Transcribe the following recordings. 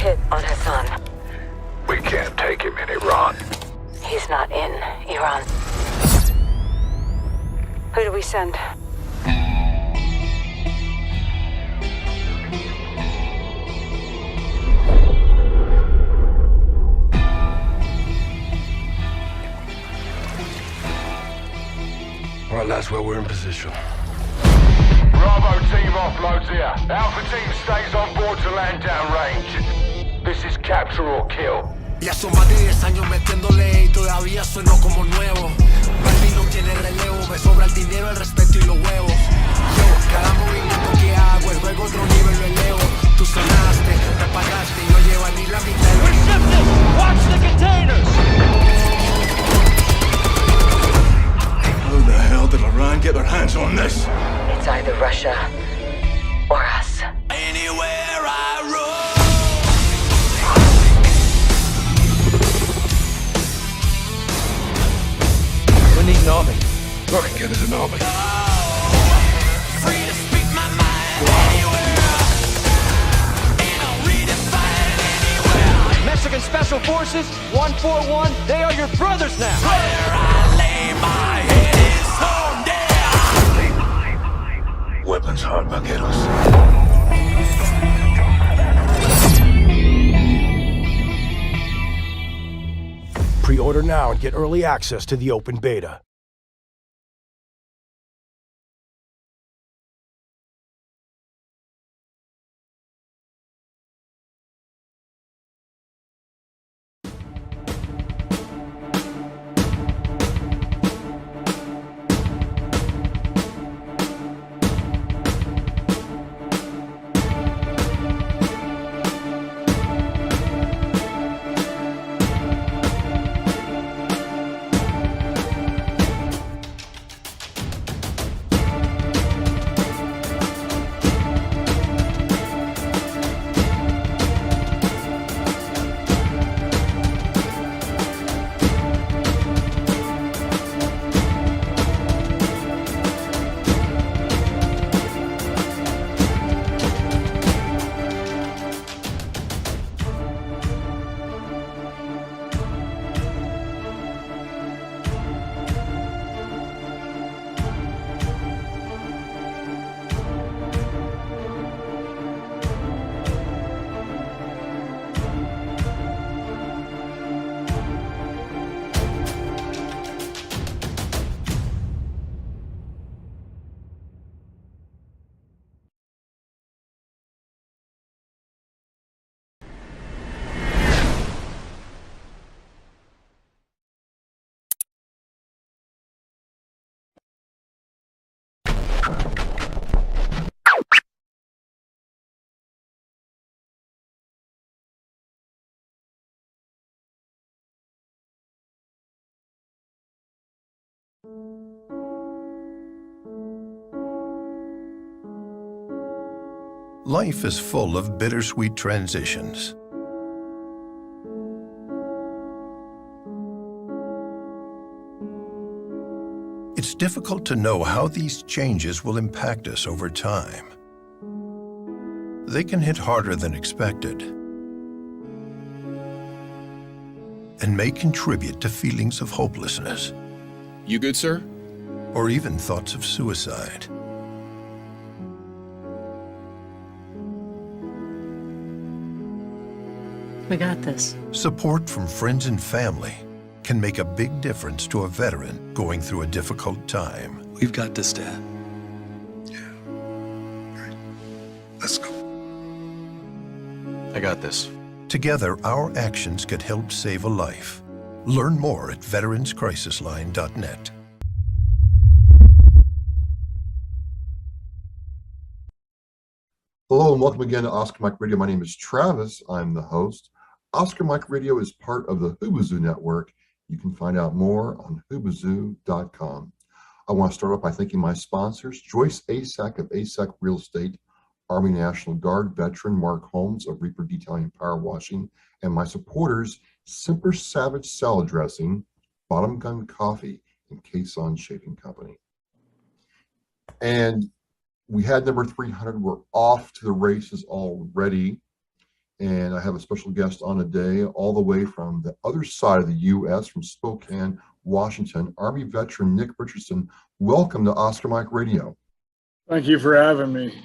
hit on Hassan. We can't take him in Iran. He's not in Iran. Who do we send? All right, lads, well, we're in position. Bravo team offloads here. Alpha team stays on board to land downrange. This is capture or kill. Ya son más de 10 años metiéndole y todavía sueno como nuevo. Balvin no tiene relevo, me sobra el dinero, el respeto y los huevos. Yo, cada movimiento que hago es luego otro nivel lo elevo. Tú sonaste, me pagaste y no lleva ni la mitad de lo que... Watch the containers! How the hell did Iran get their hands on this? It's either Russia or us. Anywhere I roam. We need an army. I can get us an army. Free to speak my mind anywhere. And I'll redefine anywhere. Mexican Special Forces, 141, they are your brothers now. Where I lay my head is home there. Weapons hard, vaqueros. Pre-order now and get early access to the open beta. Life is full of bittersweet transitions. It's difficult to know how these changes will impact us over time. They can hit harder than expected and may contribute to feelings of hopelessness. You good, sir? Or even thoughts of suicide. We got this. Support from friends and family can make a big difference to a veteran going through a difficult time. We've got this, Dad. Yeah. All right. Let's go. I got this. Together, our actions could help save a life. Learn more at veteranscrisisline.net. Hello and welcome again to Oscar Mike Radio. My name is Travis. I'm the host. Oscar Mike Radio is part of the Hubazoo Network. You can find out more on hubazoo.com. I want to start off by thanking my sponsors, Joyce Asack of Asack Real Estate, Army National Guard veteran Mark Holmes of Reaper Detailing and Power Washing, and my supporters, Simper Savage Salad Dressing, Bottom Gun Coffee, and Caisson Shaving Company. And we had number 300. We're off to the races already. And I have a special guest on today, all the way from the other side of the U.S., from Spokane, Washington, Army veteran Nick Richardson. Welcome to Oscar Mike Radio. Thank you for having me.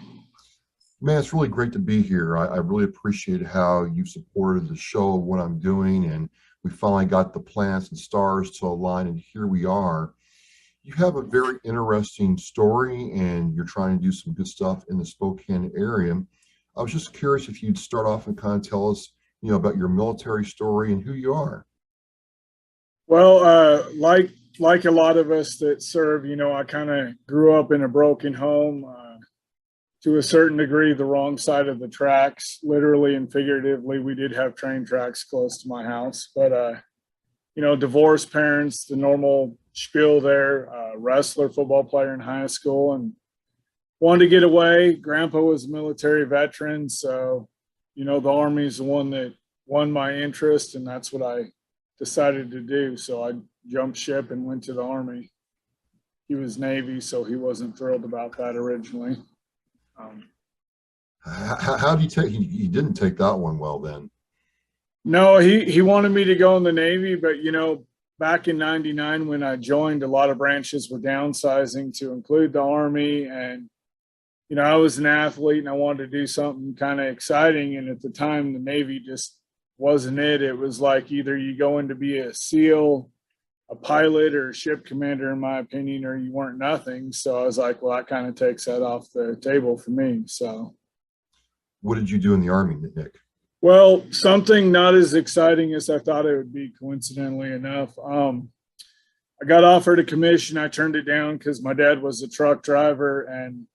Man, it's really great to be here. I really appreciate how you supported the show, what I'm doing, and we finally got the planets and stars to align, and here we are. You have a very interesting story, and you're trying to do some good stuff in the Spokane area. I was just curious if you'd start off and kind of tell us, about your military story and who you are. Well, like a lot of us that serve, I kind of grew up in a broken home, to a certain degree, the wrong side of the tracks, literally and figuratively. We did have train tracks close to my house, but, divorced parents, the normal spiel there, wrestler, football player in high school, and wanted to get away. Grandpa was a military veteran, so the Army is the one that won my interest, and that's what I decided to do. So I jumped ship and went to the Army. He was Navy, so he wasn't thrilled about that originally. How do you take? He didn't take that one well then. No, he wanted me to go in the Navy, but back in '99 when I joined, a lot of branches were downsizing to include the Army, and I was an athlete and I wanted to do something kind of exciting. And at the time, the Navy just wasn't it. It was like either you go in to be a SEAL, a pilot, or a ship commander, in my opinion, or you weren't nothing. So I was like, well, that kind of takes that off the table for me. So what did you do in the Army, Nick? Well, something not as exciting as I thought it would be, coincidentally enough. I got offered a commission. I turned it down because my dad was a truck driver, and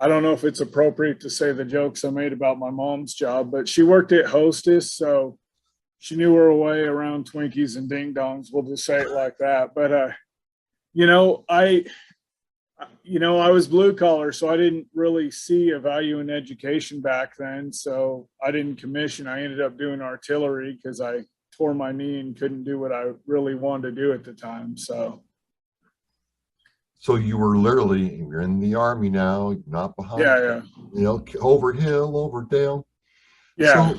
I don't know if it's appropriate to say the jokes I made about my mom's job, but she worked at Hostess, so she knew her way around Twinkies and ding dongs. We'll just say it like that. But I was blue collar, so I didn't really see a value in education back then. So I didn't commission. I ended up doing artillery because I tore my knee and couldn't do what I really wanted to do at the time. So you were you're in the Army now, you're not behind. Yeah. Over hill, over dale. Yeah.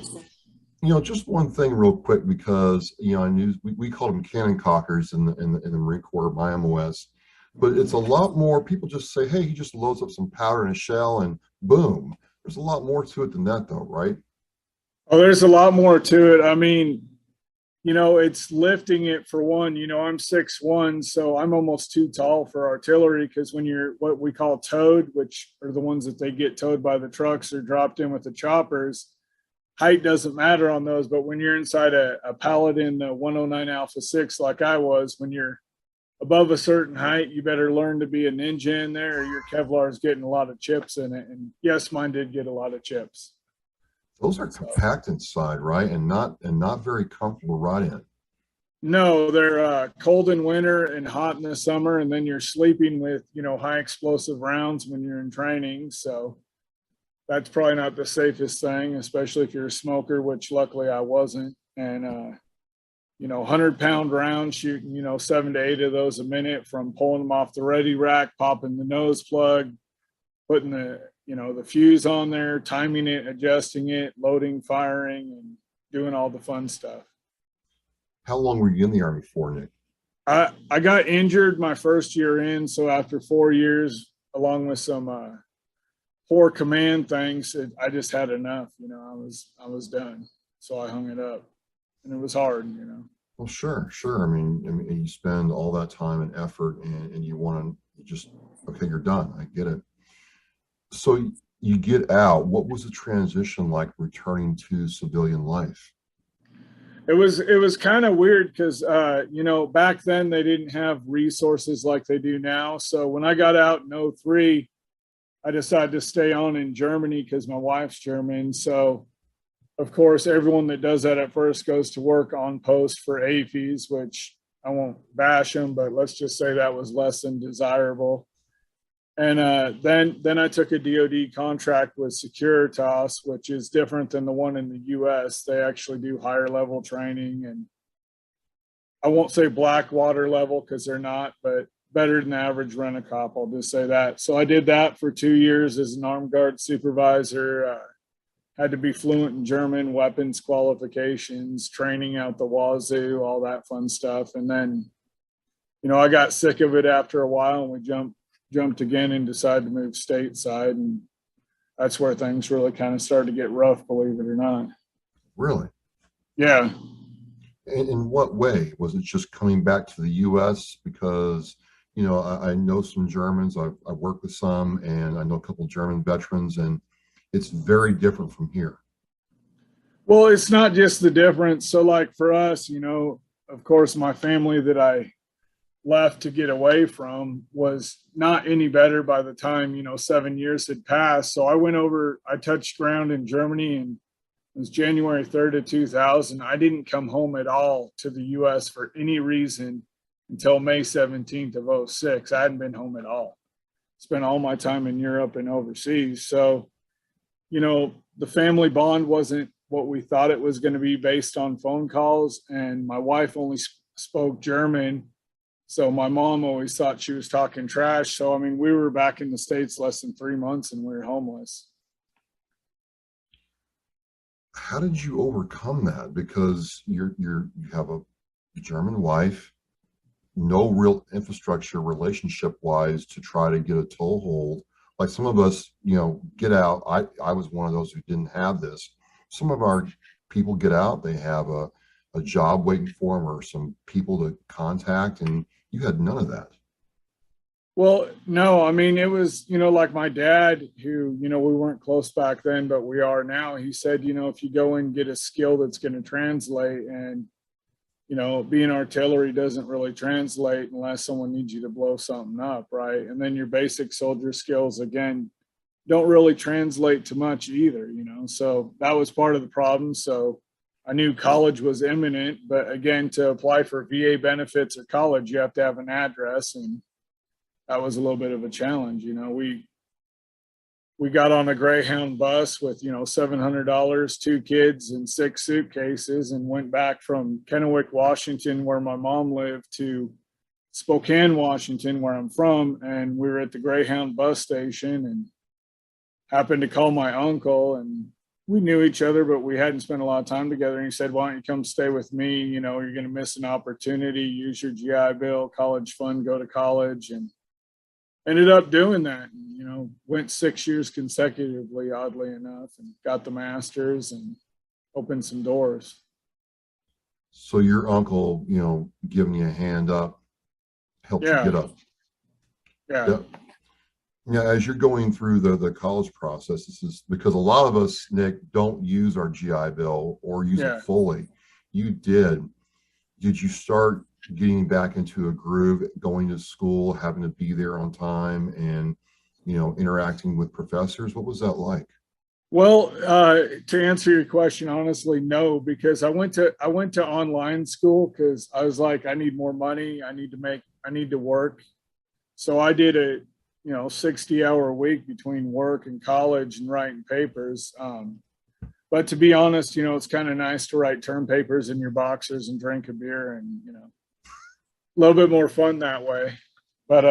So, just one thing real quick, because, I knew we called them cannon cockers in the Marine Corps, my MOS, but it's a lot more. People just say, hey, he just loads up some powder in a shell and boom. There's a lot more to it than that though, right? Oh, there's a lot more to it. I mean, it's lifting it for one. I'm 6'1", so I'm almost too tall for artillery, because when you're what we call towed, which are the ones that they get towed by the trucks or dropped in with the choppers, height doesn't matter on those. But when you're inside a Paladin 109 Alpha 6 like I was, when you're above a certain height, you better learn to be a ninja in there, or your Kevlar is getting a lot of chips in it. And yes, mine did get a lot of chips. Those are compact inside, right? And not very comfortable to ride in. No, they're cold in winter and hot in the summer, and then you're sleeping with high explosive rounds when you're in training. So that's probably not the safest thing, especially if you're a smoker, which luckily I wasn't. And 100-pound rounds, shooting 7 to 8 of those a minute, from pulling them off the ready rack, popping the nose plug, putting the fuse on there, timing it, adjusting it, loading, firing, and doing all the fun stuff. How long were you in the Army for, Nick? I got injured my first year in, so after 4 years, along with some poor command things, I just had enough. I was done, so I hung it up, and it was hard. Well, sure. I mean, you spend all that time and effort, and you want to just, okay, you're done. I get it. So you get out. What was the transition like returning to civilian life? It was kind of weird because, back then they didn't have resources like they do now. So when I got out in 2003, I decided to stay on in Germany because my wife's German. So, of course, everyone that does that at first goes to work on post for AFEs, which I won't bash them, but let's just say that was less than desirable. And then I took a DoD contract with Securitas, which is different than the one in the U.S. They actually do higher level training, and I won't say Blackwater level because they're not, but better than the average rent-a-cop. I'll just say that. So I did that for 2 years as an armed guard supervisor. had to be fluent in German, weapons qualifications, training out the wazoo, all that fun stuff. And then, I got sick of it after a while, and we jumped again and decided to move stateside. And that's where things really kind of started to get rough, believe it or not. Really? Yeah. In what way? Was it just coming back to the U.S.? Because, I know some Germans, I've worked with some, and I know a couple of German veterans, and it's very different from here. Well, it's not just the difference. So like for us, of course, my family that I left to get away from was not any better by the time, 7 years had passed. So I touched ground in Germany, and it was January 3rd of 2000. I didn't come home at all to the US for any reason until May 17th of 2006. I hadn't been home at all. Spent all my time in Europe and overseas. So, the family bond wasn't what we thought it was going to be based on phone calls. And my wife only spoke German. So my mom always thought she was talking trash. So, we were back in the States less than 3 months, and we were homeless. How did you overcome that? Because you have a German wife, no real infrastructure relationship wise to try to get a toehold. Like some of us, get out. I was one of those who didn't have this. Some of our people get out, they have a job waiting for them or some people to contact, and you had none of that. Well, no, it was, like my dad, who, we weren't close back then, but we are now. He said, if you go and get a skill that's going to translate, and, being artillery doesn't really translate unless someone needs you to blow something up, right? And then your basic soldier skills, again, don't really translate to much either, so that was part of the problem. So I knew college was imminent, but again, to apply for VA benefits or college, you have to have an address, and that was a little bit of a challenge. We got on a Greyhound bus with, $700, 2 kids and 6 suitcases, and went back from Kennewick, Washington, where my mom lived, to Spokane, Washington, where I'm from. And we were at the Greyhound bus station and happened to call my uncle, and we knew each other, but we hadn't spent a lot of time together. And he said, "Why don't you come stay with me? You're going to miss an opportunity, use your GI Bill, college fund, go to college." And ended up doing that, and, went 6 years consecutively, oddly enough, and got the master's and opened some doors. So your uncle, giving you a hand up, helped you get up. Yeah. Yeah. As you're going through the college process, this is because a lot of us, Nick, don't use our GI Bill or use it fully. You did. Did you start getting back into a groove, going to school, having to be there on time, and interacting with professors? What was that like? Well, to answer your question, honestly, no, because I went to online school because I was like, I need more money. I need to work. So I did a 60-hour week between work and college and writing papers. But to be honest, it's kind of nice to write term papers in your boxers and drink a beer, and a little bit more fun that way. But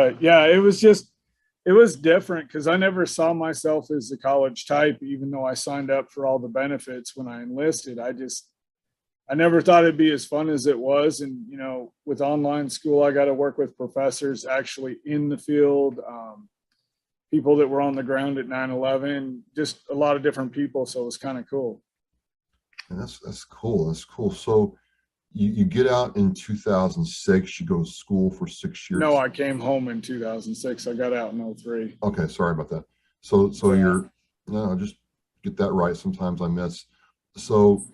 it was different because I never saw myself as the college type, even though I signed up for all the benefits when I enlisted. I never thought it'd be as fun as it was. And, with online school, I got to work with professors actually in the field, people that were on the ground at 9/11, just a lot of different people. So it was kind of cool. And that's cool. That's cool. So you get out in 2006, you go to school for 6 years. No, I came home in 2006. I got out in 2003. Okay. Sorry about that. So no, just get that right. Sometimes I miss. So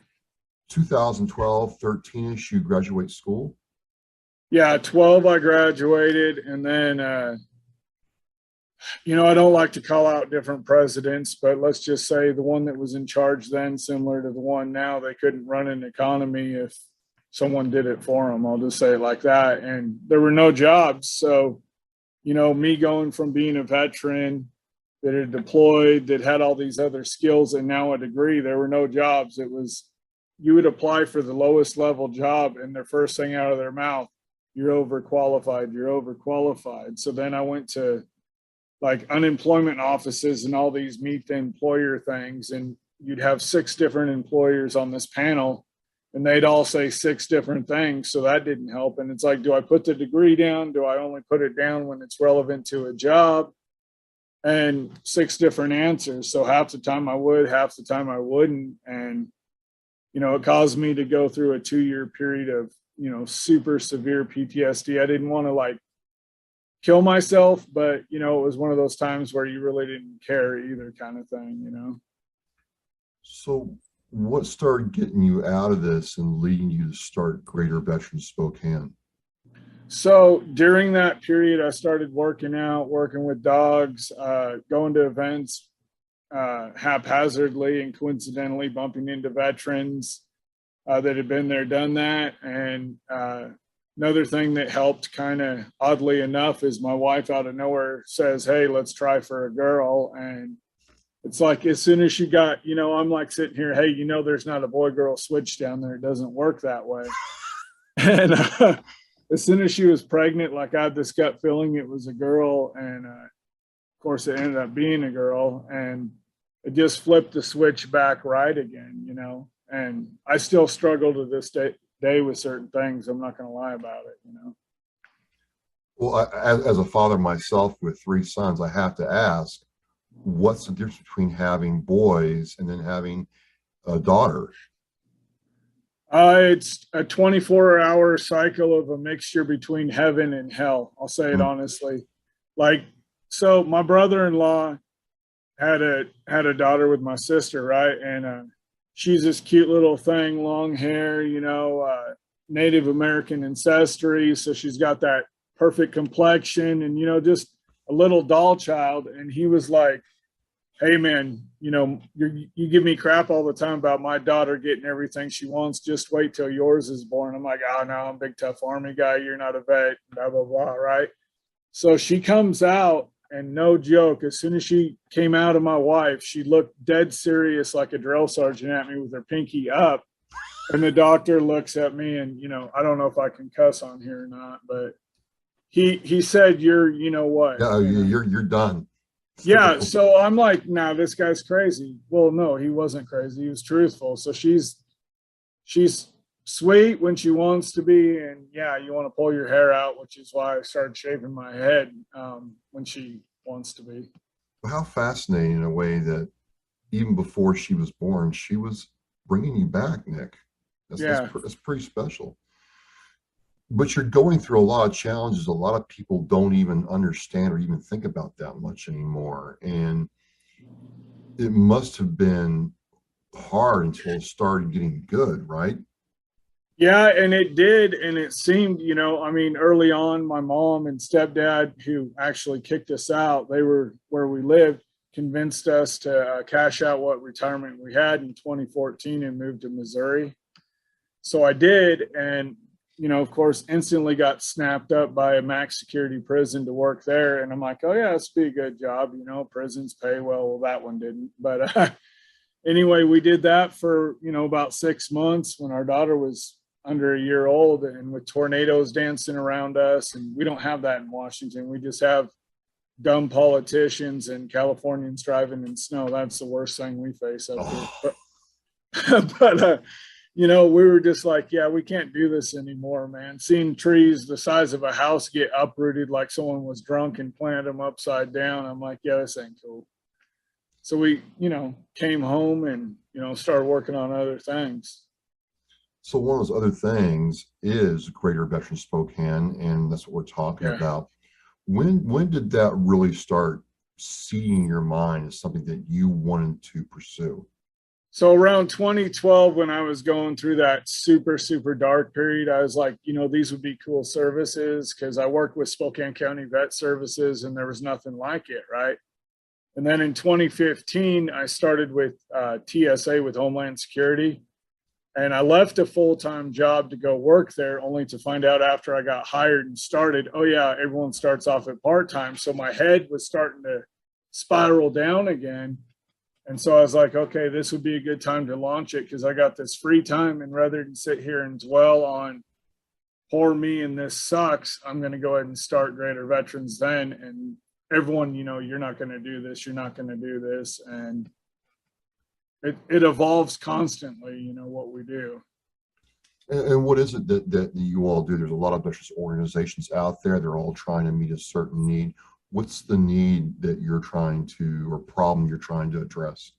2012, 13-ish, you graduate school? Yeah, 12 I graduated, and then I don't like to call out different presidents, but let's just say the one that was in charge then, similar to the one now, they couldn't run an economy if someone did it for them. I'll just say it like that. And there were no jobs. So, me going from being a veteran that had deployed, that had all these other skills, and now a degree, there were no jobs. It was, you would apply for the lowest level job, and their first thing out of their mouth, "You're overqualified, you're overqualified." So then I went to like unemployment offices and all these meet the employer things. And you'd have 6 different employers on this panel, and they'd all say 6 different things. So that didn't help. And it's like, do I put the degree down? Do I only put it down when it's relevant to a job? And 6 different answers. So half the time I would, half the time I wouldn't. And, you know, it caused me to go through a 2-year period of, you know, super severe PTSD. I didn't want to like kill myself, but, you know, it was one of those times where you really didn't care either, kind of thing, you know. So what started getting you out of this and leading you to start Greater Veterans Spokane? So during that period, I started working out, working with dogs, going to events haphazardly and coincidentally bumping into veterans that had been there, done that. And another thing that helped, kind of oddly enough, is my wife out of nowhere says, "Hey, let's try for a girl." And it's like, as soon as she got, you know, I'm like sitting here, "Hey, you know, there's not a boy-girl switch down there. It doesn't work that way." And as soon as she was pregnant, like I had this gut feeling it was a girl. And of course it ended up being a girl, and it just flipped the switch back right again, you know. And I still struggle to this day with certain things. I'm not going to lie about it, you know. Well, as a father myself with 3 sons, I have to ask, what's the difference between having boys and then having a daughter? It's a 24-hour cycle of a mixture between heaven and hell. I'll say it honestly. Like, so my brother-in-law had a daughter with my sister, right? And she's this cute little thing, long hair, you know, Native American ancestry. So she's got that perfect complexion and, you know, just a little doll child. And he was like, "Hey man, you know, you give me crap all the time about my daughter getting everything she wants. Just wait till yours is born." I'm like, "Oh no, I'm a big tough Army guy. You're not a vet, blah, blah, blah." Right. So she comes out, and no joke, as soon as she came out of my wife, she looked dead serious like a drill sergeant at me with her pinky up. And the doctor looks at me, and, you know, I don't know if I can cuss on here or not, but he said, "You're, you know what?" Yeah, you're done. Yeah, so I'm like, "Nah, this guy's crazy." Well, no, he wasn't crazy. He was truthful. So she's sweet when she wants to be, and yeah, you want to pull your hair out, which is why I started shaving my head when she wants to be. How fascinating, in a way, that even before she was born, she was bringing you back, Nick. That's pretty special. But you're going through a lot of challenges a lot of people don't even understand or even think about that much anymore. And it must have been hard until it started getting good, right? Yeah, and it did. And it seemed, you know, I mean, early on, my mom and stepdad, who actually kicked us out, they were where we lived, convinced us to cash out what retirement we had in 2014 and move to Missouri. So I did. And, you know, of course, instantly got snapped up by a max security prison to work there. And I'm like, "Oh yeah, this would be a good job. You know, prisons pay well." Well, that one didn't. But anyway, we did that for, you know, about 6 months when our daughter was under a year old, and with tornadoes dancing around us. And we don't have that in Washington. We just have dumb politicians and Californians driving in snow. That's the worst thing we face up here. But you know, we were just like, yeah, we can't do this anymore, man. Seeing trees the size of a house get uprooted like someone was drunk and planted them upside down, I'm like, yeah, this ain't cool. So we, you know, came home and, you know, started working on other things. So one of those other things is Greater Veterans Spokane, and that's what we're talking about. When did that really start seeding your mind as something that you wanted to pursue? So around 2012, when I was going through that super, super dark period, I was like, you know, these would be cool services, because I worked with Spokane County Vet Services and there was nothing like it, right? And then in 2015, I started with TSA, with Homeland Security. And I left a full-time job to go work there, only to find out after I got hired and started, oh yeah, everyone starts off at part-time. So my head was starting to spiral down again. And so I was like, okay, this would be a good time to launch it, because I got this free time, and rather than sit here and dwell on poor me and this sucks, I'm going to go ahead and start Greater Veterans then. And everyone, you know, you're not going to do this. You're not going to do this. And it evolves constantly, you know, what we do. And what is it that you all do? There's a lot of veterans organizations out there. They're all trying to meet a certain need. What's the need that you're trying to, or problem you're trying to address?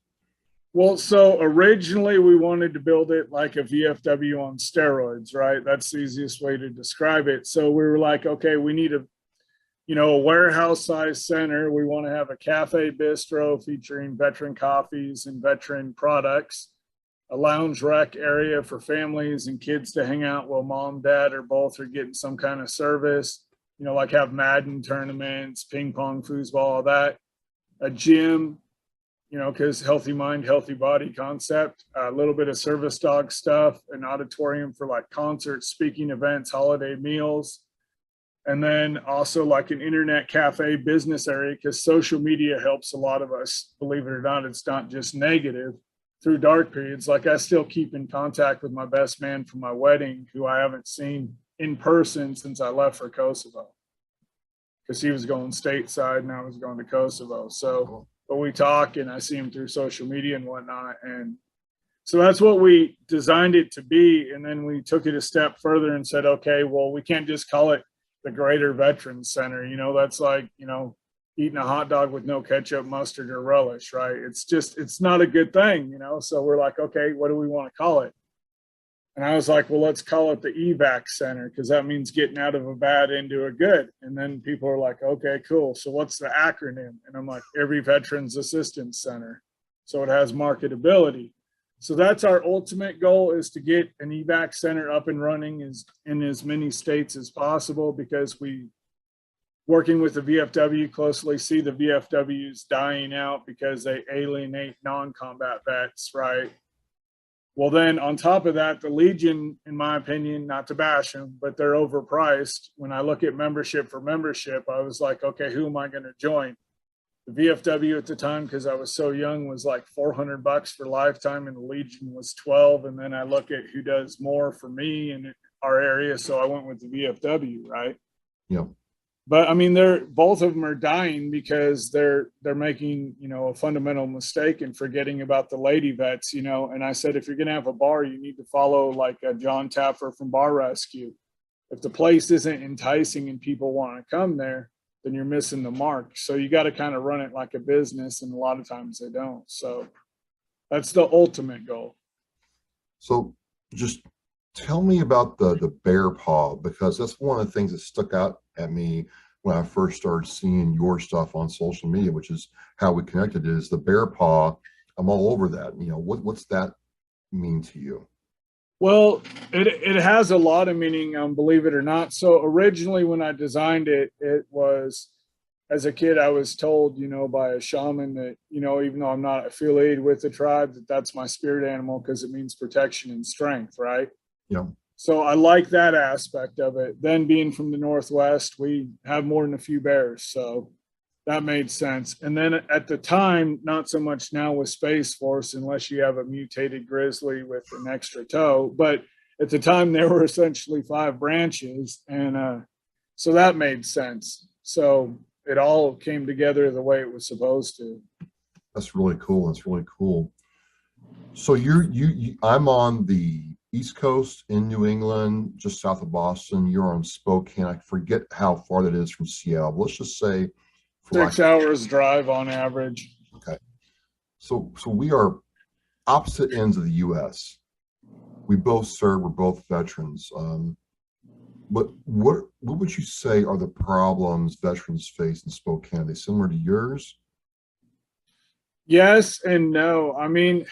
Well, so originally we wanted to build it like a VFW on steroids, right? That's the easiest way to describe it. So we were like, okay, we need a warehouse size center. We want to have a cafe bistro featuring veteran coffees and veteran products, a lounge rec area for families and kids to hang out while mom, dad, or both are getting some kind of service, you know, like have Madden tournaments, ping pong, foosball, all that, a gym, you know, because healthy mind, healthy body concept, a little bit of service dog stuff, an auditorium for like concerts, speaking events, holiday meals, and then also like an internet cafe business area, because social media helps a lot of us, believe it or not. It's not just negative through dark periods. Like I still keep in contact with my best man from my wedding, who I haven't seen in person since I left for Kosovo, because he was going stateside and I was going to Kosovo. So, but we talk and I see him through social media and whatnot. And so that's what we designed it to be. And then we took it a step further and said, okay, well, we can't just call it the Greater Veterans Center. You know, that's like, you know, eating a hot dog with no ketchup, mustard, or relish, right? It's not a good thing, you know? So we're like, okay, what do we want to call it? And I was like, well, let's call it the EVAC Center, because that means getting out of a bad into a good. And then people are like, okay, cool. So what's the acronym? And I'm like, Every Veterans Assistance Center. So it has marketability. So that's our ultimate goal, is to get an EVAC Center up and running in as many states as possible, because we, working with the VFW closely, see the VFWs dying out because they alienate non-combat vets, right? Well, then on top of that, the Legion, in my opinion, not to bash them, but they're overpriced. When I look at membership for membership, I was like, okay, who am I going to join? The VFW at the time, because I was so young, was like $400 for lifetime, and the Legion was 12. And then I look at who does more for me in our area, so I went with the VFW, right? Yeah. But I mean, both of them are dying because they're making, you know, a fundamental mistake and forgetting about the lady vets, you know. And I said, if you're going to have a bar, you need to follow like a John Taffer from Bar Rescue. If the place isn't enticing and people want to come there, then you're missing the mark. So you got to kind of run it like a business, and a lot of times they don't. So that's the ultimate goal. So just tell me about the bear paw, because that's one of the things that stuck out at me when I first started seeing your stuff on social media, which is how we connected, is the bear paw. I'm all over that. You know, what's that mean to you? Well, it has a lot of meaning, believe it or not. So originally when I designed it, it was, as a kid, I was told, you know, by a shaman that, you know, even though I'm not affiliated with the tribe, that's my spirit animal, because it means protection and strength, right? Yeah. So I like that aspect of it. Then being from the Northwest, we have more than a few bears. So that made sense. And then at the time, not so much now with Space Force, unless you have a mutated grizzly with an extra toe. But at the time, there were essentially 5 branches. And so that made sense. So it all came together the way it was supposed to. That's really cool. That's really cool. So I'm on the East Coast in New England, just south of Boston. You're on Spokane. I forget how far that is from Seattle. Let's just say 6 hours drive on average. Okay. So we are opposite ends of the U.S. We both serve. We're both veterans. But what would you say are the problems veterans face in Spokane? Are they similar to yours? Yes and no. I mean,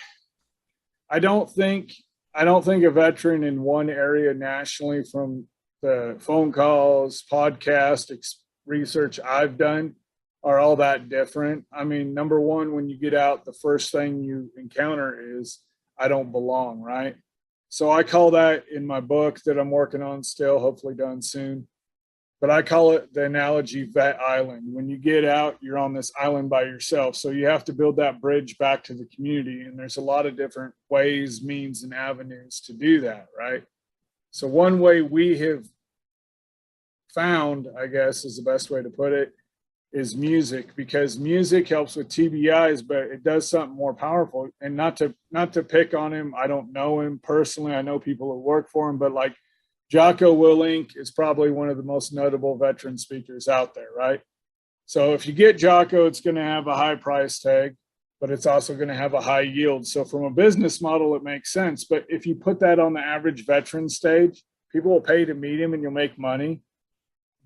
I don't think a veteran in one area nationally, from the phone calls, podcast, research I've done, are all that different. I mean, number one, when you get out, the first thing you encounter is, I don't belong, right? So I call that, in my book that I'm working on still, hopefully done soon, but I call it the analogy vet island. When you get out, you're on this island by yourself. So you have to build that bridge back to the community. And there's a lot of different ways, means, and avenues to do that, right? So one way we have found, I guess is the best way to put it, is music, because music helps with TBIs, but it does something more powerful. And not to pick on him, I don't know him personally. I know people who work for him, but like Jocko Willink is probably one of the most notable veteran speakers out there, right? So if you get Jocko, it's going to have a high price tag, but it's also going to have a high yield. So from a business model, it makes sense. But if you put that on the average veteran stage, people will pay to meet him and you'll make money.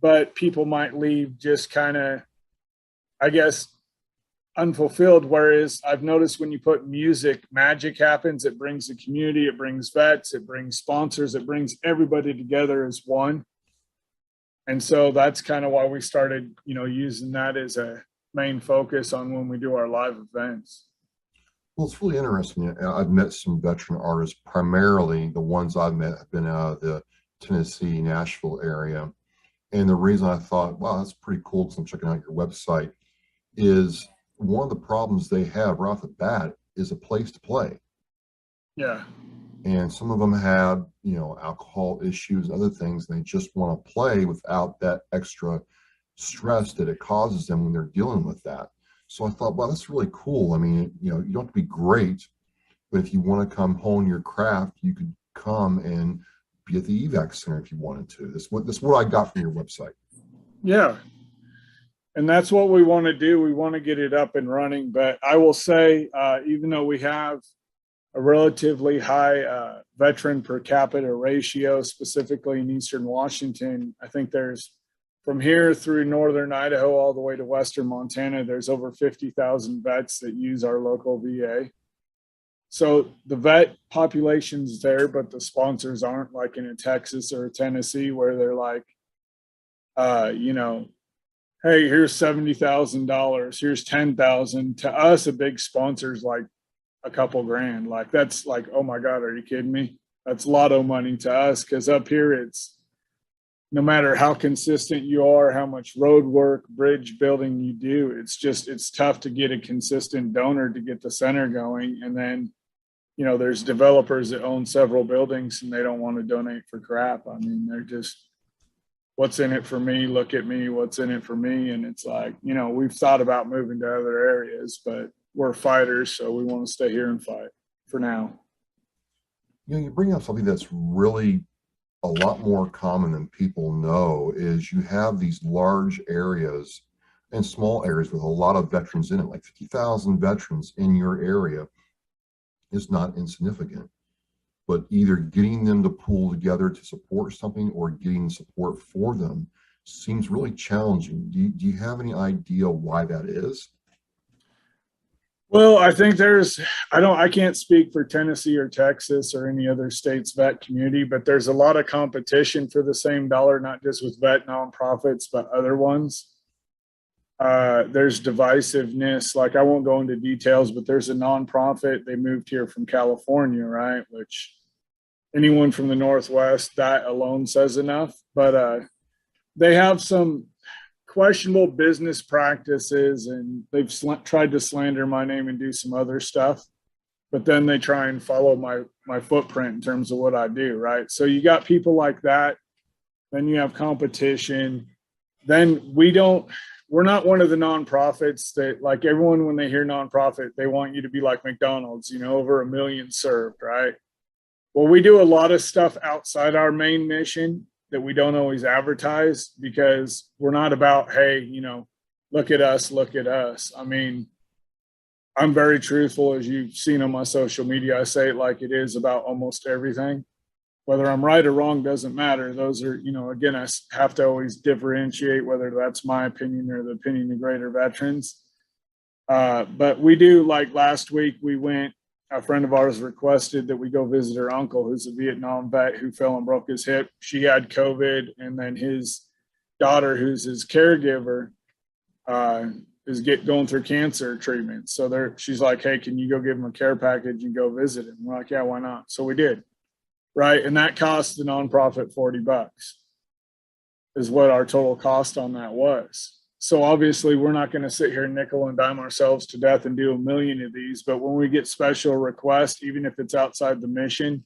But people might leave just kind of, I guess, unfulfilled. Whereas I've noticed when you put music, magic happens. It brings the community, it brings vets, it brings sponsors, it brings everybody together as one. And so that's kind of why we started, using that as a main focus on when we do our live events. Well, it's really interesting. I've met some veteran artists. Primarily the ones I've met have been out of the Tennessee, Nashville area. And the reason I thought, wow, that's pretty cool because I'm checking out your website, is one of the problems they have right off the bat is a place to play. Yeah. And some of them have, alcohol issues, other things, and they just want to play without that extra stress that it causes them when they're dealing with that. So I thought, wow, that's really cool. I mean, you don't have to be great, but if you want to come hone your craft, you could come and be at the evac center if you wanted to. That's what I got from your website. Yeah. And that's what we want to do. We want to get it up and running. But I will say, even though we have a relatively high veteran per capita ratio, specifically in Eastern Washington, I think there's, from here through Northern Idaho all the way to Western Montana, there's over 50,000 vets that use our local VA. So the vet population's there, but the sponsors aren't, like in a Texas or a Tennessee where they're like, hey, here's $70,000, here's $10,000. To us, a big sponsor's like a couple grand. Like that's like, oh my God, are you kidding me? That's lotto money to us, because up here it's, no matter how consistent you are, how much road work, bridge building you do, it's tough to get a consistent donor to get the center going. And then, there's developers that own several buildings and they don't want to donate for crap. I mean, they're just, what's in it for me? Look at me, what's in it for me? And it's like, we've thought about moving to other areas, but we're fighters, so we want to stay here and fight for now. You bring up something that's really a lot more common than people know, is you have these large areas and small areas with a lot of veterans in it. Like 50,000 veterans in your area is not insignificant, but either getting them to pull together to support something or getting support for them seems really challenging. Do you have any idea why that is? Well, I think I can't speak for Tennessee or Texas or any other state's vet community, but there's a lot of competition for the same dollar, not just with vet nonprofits, but other ones. There's divisiveness. Like, I won't go into details, but there's a nonprofit. They moved here from California, right? Which anyone from the Northwest, that alone says enough. But they have some questionable business practices, and they've tried to slander my name and do some other stuff, but then they try and follow my footprint in terms of what I do, right? So you got people like that, then you have competition. Then we're not one of the nonprofits that, like, everyone, when they hear nonprofit, they want you to be like McDonald's, over 1 million served, right? Well, we do a lot of stuff outside our main mission that we don't always advertise, because we're not about, hey, look at us, look at us. I mean, I'm very truthful, as you've seen on my social media. I say it like it is about almost everything. Whether I'm right or wrong doesn't matter. Those are, again, I have to always differentiate whether that's my opinion or the opinion of greater veterans. But we do, like last week, a friend of ours requested that we go visit her uncle, who's a Vietnam vet who fell and broke his hip. She had COVID, and then his daughter, who's his caregiver, is going through cancer treatment. So she's like, hey, can you go give him a care package and go visit him? We're like, yeah, why not? So we did, right? And that cost the nonprofit $40 is what our total cost on that was. So obviously we're not going to sit here and nickel and dime ourselves to death and do 1 million of these. But when we get special requests, even if it's outside the mission,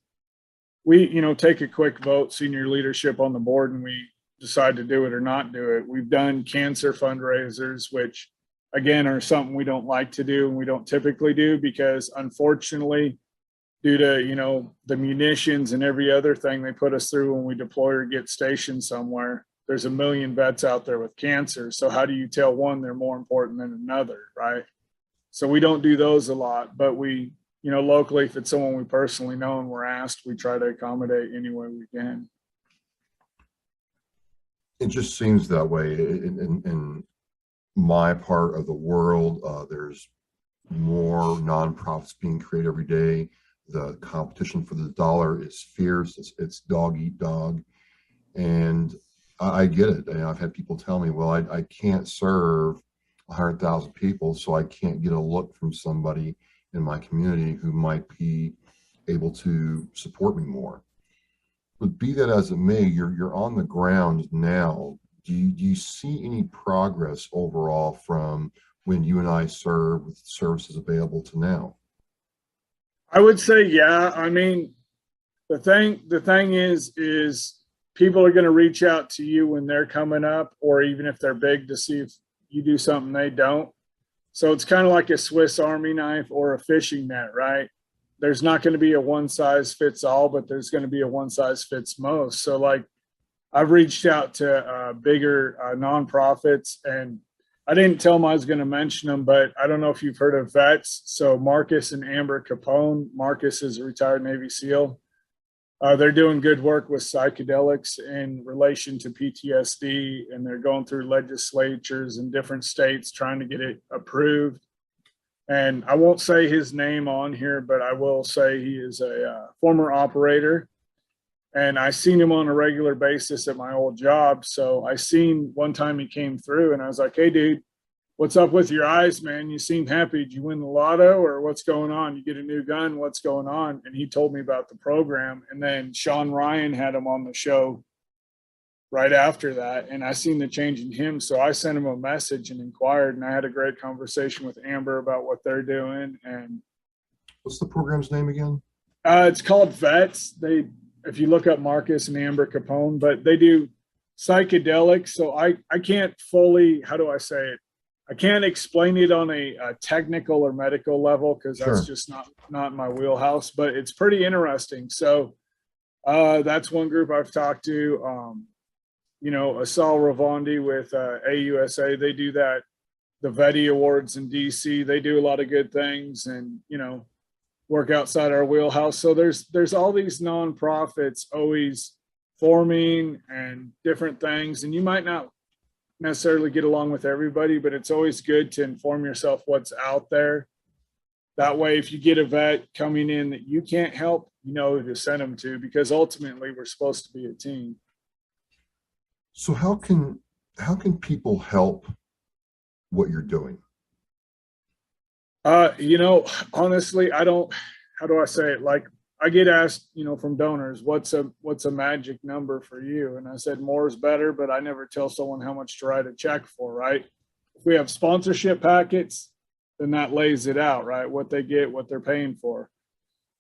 we, take a quick vote, senior leadership on the board, and we decide to do it or not do it. We've done cancer fundraisers, which again are something we don't like to do and we don't typically do because unfortunately, due to, you know, the munitions and every other thing they put us through when we deploy or get stationed somewhere, there's a million vets out there with cancer. So how do you tell one they're more important than another, right? So we don't do those a lot, but we, you know, locally, if it's someone we personally know and we're asked, we try to accommodate any way we can. It just seems that way in my part of the world. There's more nonprofits being created every day. The competition for the dollar is fierce. It's dog eat dog. And I get it. And I've had people tell me, well, I can't serve 100,000 people, so I can't get a look from somebody in my community who might be able to support me more. But be that as it may, you're on the ground now. Do you see any progress overall from when you and I served with services available to now? I would say, yeah. I mean, the thing is people are going to reach out to you when they're coming up, or even if they're big, to see if you do something they don't. So it's kind of like a Swiss Army knife or a fishing net, right? There's not going to be a one size fits all, but there's going to be a one size fits most. So like I've reached out to bigger nonprofits, and I didn't tell them I was going to mention them, but I don't know if you've heard of vets. So Marcus and Amber Capone. Marcus is a retired Navy SEAL. They're doing good work with psychedelics in relation to PTSD, and they're going through legislatures in different states trying to get it approved. And I won't say his name on here, but I will say he is a former operator. And I seen him on a regular basis at my old job. So I seen one time he came through and I was like, hey, dude, what's up with your eyes, man? You seem happy. Did you win the lotto or what's going on? You get a new gun. What's going on? And he told me about the program. And then Sean Ryan had him on the show right after that. And I seen the change in him. So I sent him a message and inquired, and I had a great conversation with Amber about what they're doing. And what's the program's name again? It's called Vets. If you look up Marcus and Amber Capone, but they do psychedelics. So I can't fully, how do I say it? I can't explain it on a technical or medical level because that's just not my wheelhouse, but it's pretty interesting. So that's one group I've talked to. You know, Asal Ravandi with AUSA, they do that, the Vetty Awards in DC. They do a lot of good things and, you know, work outside our wheelhouse. So there's all these nonprofits always forming and different things, and you might not necessarily get along with everybody, but it's always good to inform yourself what's out there. That way, if you get a vet coming in that you can't help, you know who to send them to, because ultimately we're supposed to be a team. So how can people help what you're doing? You know, honestly, how do I say it? Like I get asked, you know, from donors, what's a magic number for you? And I said, more is better, but I never tell someone how much to write a check for, right? If we have sponsorship packets, then that lays it out, right? What they get, what they're paying for.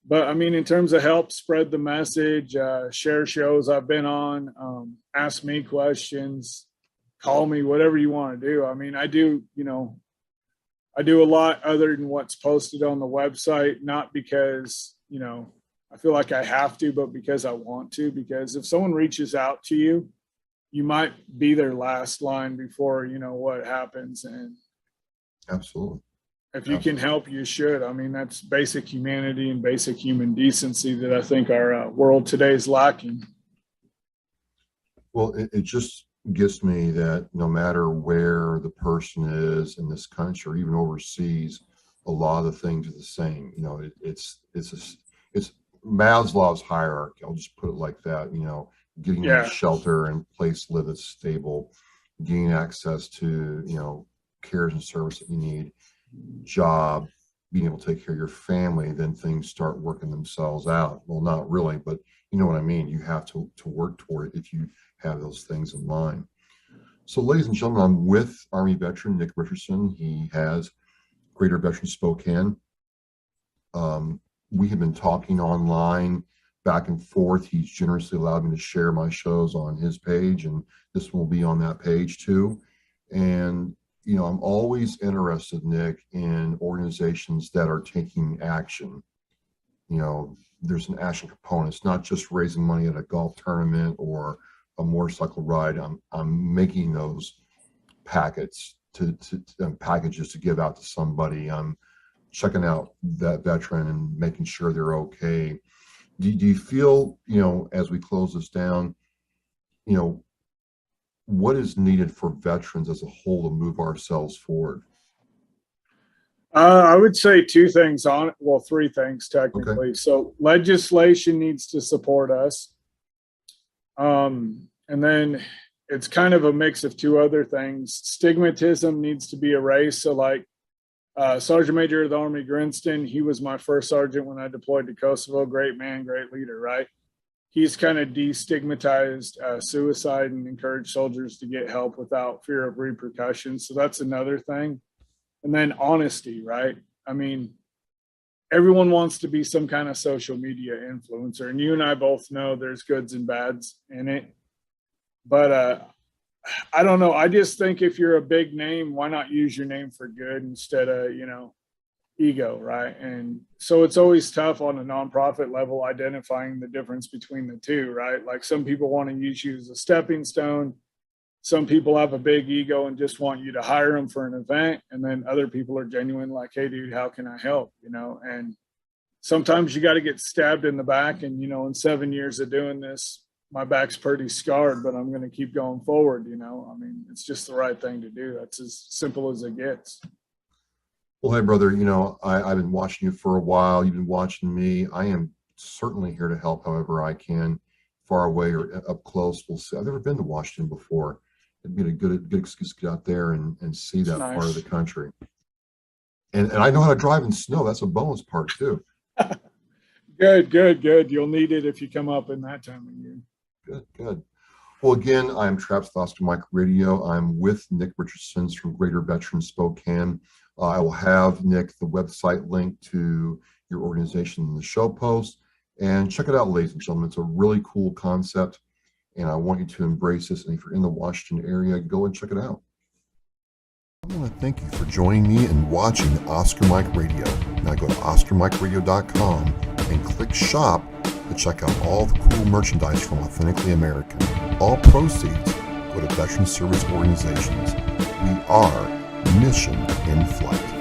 But I mean, in terms of help, spread the message, share shows I've been on, ask me questions, call me, whatever you want to do. I mean, I do a lot other than what's posted on the website, not because, you know, I feel like I have to, but because I want to, because if someone reaches out to you, you might be their last line before, you know, what happens. And absolutely. If you can help, you should. I mean, that's basic humanity and basic human decency that I think our world today is lacking. Well, it just gets me that no matter where the person is in this country or even overseas, a lot of the things are the same. You know, it's Maslow's hierarchy. I'll just put it like that. You know, getting a shelter and place to live that's stable, gaining access to, you know, cares and service that you need, job, being able to take care of your family, then things start working themselves out. Well, not really, but you know what I mean. You have to work toward it if you have those things in mind. So, ladies and gentlemen, I'm with Army veteran Nick Richardson. He has Great Veterans Spokane. We have been talking online back and forth. He's generously allowed me to share my shows on his page, and this will be on that page too. And, you know, I'm always interested, Nick, in organizations that are taking action. You know, there's an action component. It's not just raising money at a golf tournament or a motorcycle ride. I'm making those packets packages to give out to somebody. I'm checking out that veteran and making sure they're okay. Do you feel, you know, as we close this down, you know, what is needed for veterans as a whole to move ourselves forward? I would say two things on it. Well, three things technically. Okay. So legislation needs to support us. And then it's kind of a mix of two other things. Stigmatism needs to be erased. So like Sergeant Major of the Army Grinston, he was my first sergeant when I deployed to Kosovo. Great man, great leader, right? He's kind of destigmatized suicide and encouraged soldiers to get help without fear of repercussions. So that's another thing. And then honesty, right? I mean, everyone wants to be some kind of social media influencer, and you and I both know there's goods and bads in it. But I don't know. I just think if you're a big name, why not use your name for good instead of, you know, ego, right? And so it's always tough on a nonprofit level identifying the difference between the two, right? Like some people want to use you as a stepping stone. Some people have a big ego and just want you to hire them for an event. And then other people are genuine, like, hey, dude, how can I help? You know, and sometimes you got to get stabbed in the back. And, you know, in 7 years of doing this, my back's pretty scarred, but I'm going to keep going forward. You know, I mean, it's just the right thing to do. That's as simple as it gets. Well, hey, brother, you know, I've been watching you for a while. You've been watching me. I am certainly here to help however I can, far away or up close. We'll see. I've never been to Washington before. It'd be a good excuse to get out there and see that part of the country. And I know how to drive in snow. That's a bonus part too. Good. You'll need it if you come up in that time of year. Good. Well, again, I'm Traps with Oscar Mike Radio. I'm with Nick Richardson from Great Veterans Spokane. I will have, Nick, the website link to your organization in the show post. And check it out, ladies and gentlemen. It's a really cool concept, and I want you to embrace this. And if you're in the Washington area, go and check it out. I want to thank you for joining me and watching Oscar Mike Radio. Now go to OscarMikeRadio.com and click Shop to check out all the cool merchandise from Authentically American. All proceeds go to veteran service organizations. We are Mission in Flight.